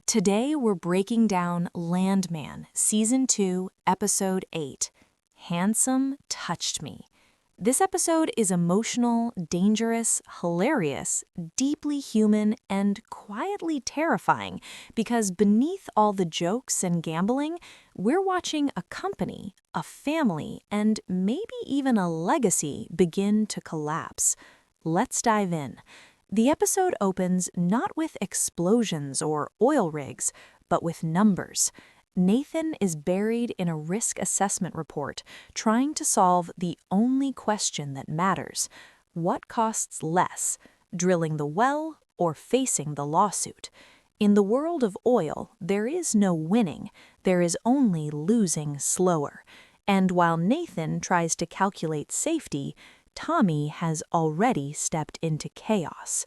Today we're breaking down Landman, Season 2, Episode 8, Handsome Touched Me. This episode is emotional, dangerous, hilarious, deeply human, and quietly terrifying because beneath all the jokes and gambling, we're watching a company, a family, and maybe even a legacy begin to collapse. Let's dive in. The episode opens not with explosions or oil rigs, but with numbers. Nathan is buried in a risk assessment report, trying to solve the only question that matters. What costs less, drilling the well or facing the lawsuit? In the world of oil, there is no winning, there is only losing slower. And while Nathan tries to calculate safety, Tommy has already stepped into chaos.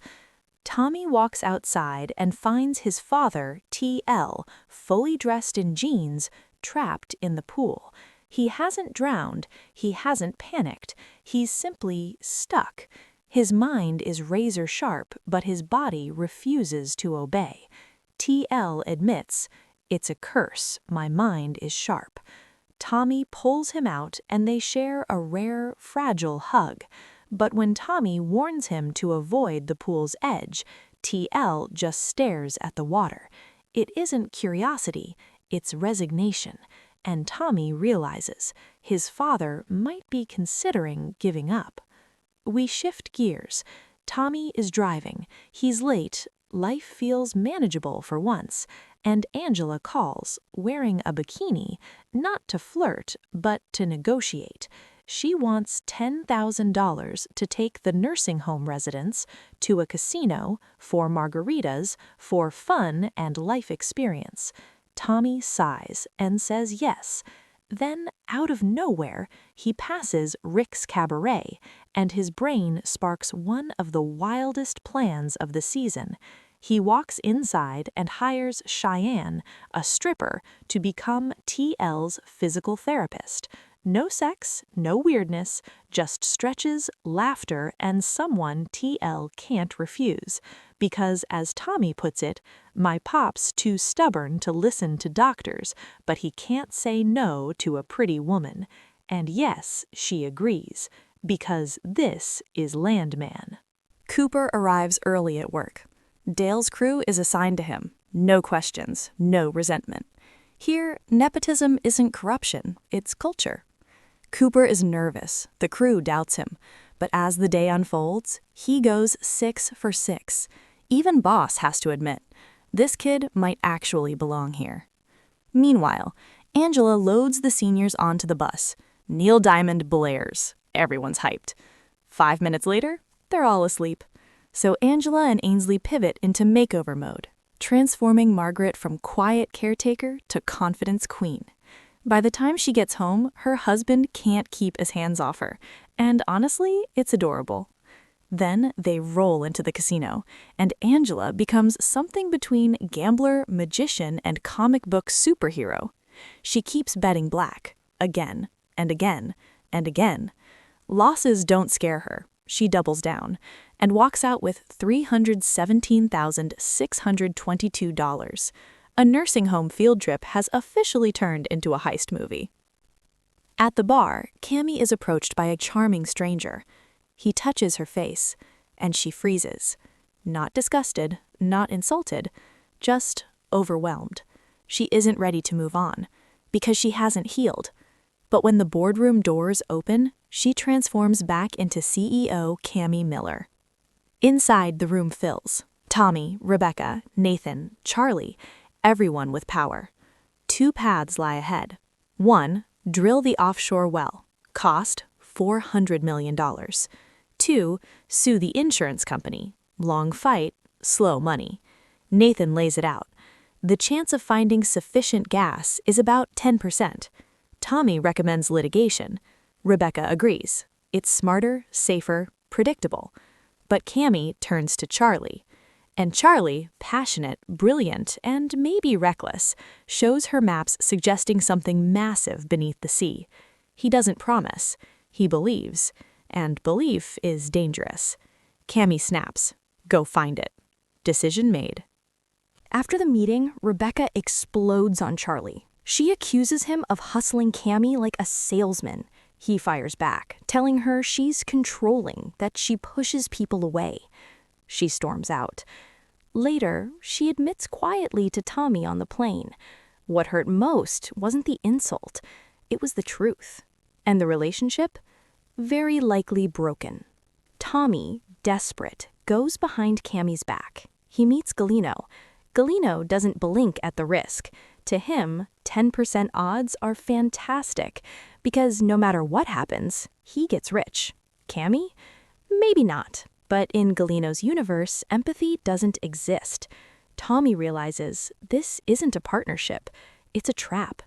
Tommy walks outside and finds his father, TL, fully dressed in jeans, trapped in the pool. He hasn't drowned, he hasn't panicked, he's simply stuck. His mind is razor sharp, but his body refuses to obey. TL admits, "It's a curse, my mind is sharp." Tommy pulls him out and they share a rare, fragile hug. But when Tommy warns him to avoid the pool's edge, TL just stares at the water. It isn't curiosity, it's resignation. And Tommy realizes his father might be considering giving up. We shift gears. Tommy is driving. He's late. Life feels manageable for once. And Angela calls, wearing a bikini, not to flirt, but to negotiate. She wants $10,000 to take the nursing home residents to a casino for margaritas, for fun and life experience. Tommy sighs and says yes. Then, out of nowhere, he passes Rick's cabaret, and his brain sparks one of the wildest plans of the season. He walks inside and hires Cheyenne, a stripper, to become TL's physical therapist. No sex, no weirdness, just stretches, laughter, and someone TL can't refuse. Because, as Tommy puts it, "My pop's too stubborn to listen to doctors, but he can't say no to a pretty woman." And yes, she agrees, because this is Landman. Cooper arrives early at work. Dale's crew is assigned to him. No questions, no resentment. Here, nepotism isn't corruption, it's culture. Cooper is nervous, the crew doubts him, but as the day unfolds, he goes 6 for 6. Even Boss has to admit, this kid might actually belong here. Meanwhile, Angela loads the seniors onto the bus. Neil Diamond blares. Everyone's hyped. 5 minutes later, they're all asleep. So Angela and Ainsley pivot into makeover mode, transforming Margaret from quiet caretaker to confidence queen. By the time she gets home, her husband can't keep his hands off her, and honestly, it's adorable. Then they roll into the casino, and Angela becomes something between gambler, magician, and comic book superhero. She keeps betting black, again, and again, and again. Losses don't scare her. She doubles down and walks out with $317,622. A nursing home field trip has officially turned into a heist movie. At the bar, Cami is approached by a charming stranger. He touches her face, and she freezes. Not disgusted, not insulted, just overwhelmed. She isn't ready to move on, because she hasn't healed. But when the boardroom doors open, she transforms back into CEO Cami Miller. Inside, the room fills. Tommy, Rebecca, Nathan, Charlie, everyone with power. 2 paths lie ahead. 1, drill the offshore well. Cost, $400 million. 2, sue the insurance company. Long fight, slow money. Nathan lays it out. The chance of finding sufficient gas is about 10%. Tommy recommends litigation. Rebecca agrees. It's smarter, safer, predictable. But Cami turns to Charlie. And Charlie, passionate, brilliant, and maybe reckless, shows her maps suggesting something massive beneath the sea. He doesn't promise. He believes. And belief is dangerous. Cami snaps. Go find it. Decision made. After the meeting, Rebecca explodes on Charlie. She accuses him of hustling Cami like a salesman. He fires back, telling her she's controlling, that she pushes people away. She storms out. Later, she admits quietly to Tommy on the plane. What hurt most wasn't the insult, it was the truth. And the relationship? Very likely broken. Tommy, desperate, goes behind Cami's back. He meets Galeno. Galeno doesn't blink at the risk. To him, 10% odds are fantastic, because no matter what happens, he gets rich. Cami? Maybe not. But in Galeno's universe, empathy doesn't exist. Tommy realizes this isn't a partnership, it's a trap.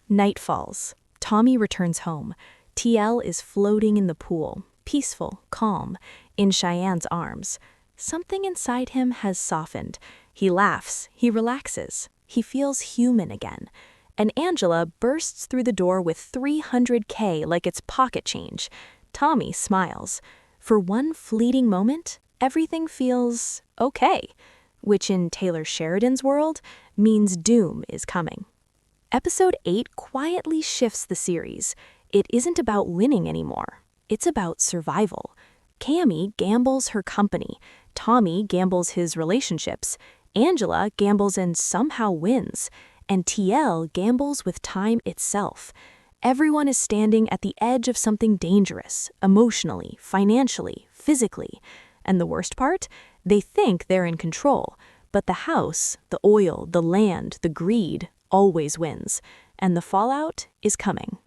Night falls. Tommy returns home. TL is floating in the pool, peaceful, calm, in Cheyenne's arms. Something inside him has softened. He laughs, he relaxes, he feels human again. And Angela bursts through the door with $300K like it's pocket change. Tommy smiles. For one fleeting moment, everything feels okay, which in Taylor Sheridan's world means doom is coming. Episode 8 quietly shifts the series. It isn't about winning anymore. It's about survival. Cami gambles her company. Tommy gambles his relationships. Angela gambles and somehow wins. And TL gambles with time itself. Everyone is standing at the edge of something dangerous, emotionally, financially, physically. And the worst part? They think they're in control. But the house, the oil, the land, the greed always wins. And the fallout is coming.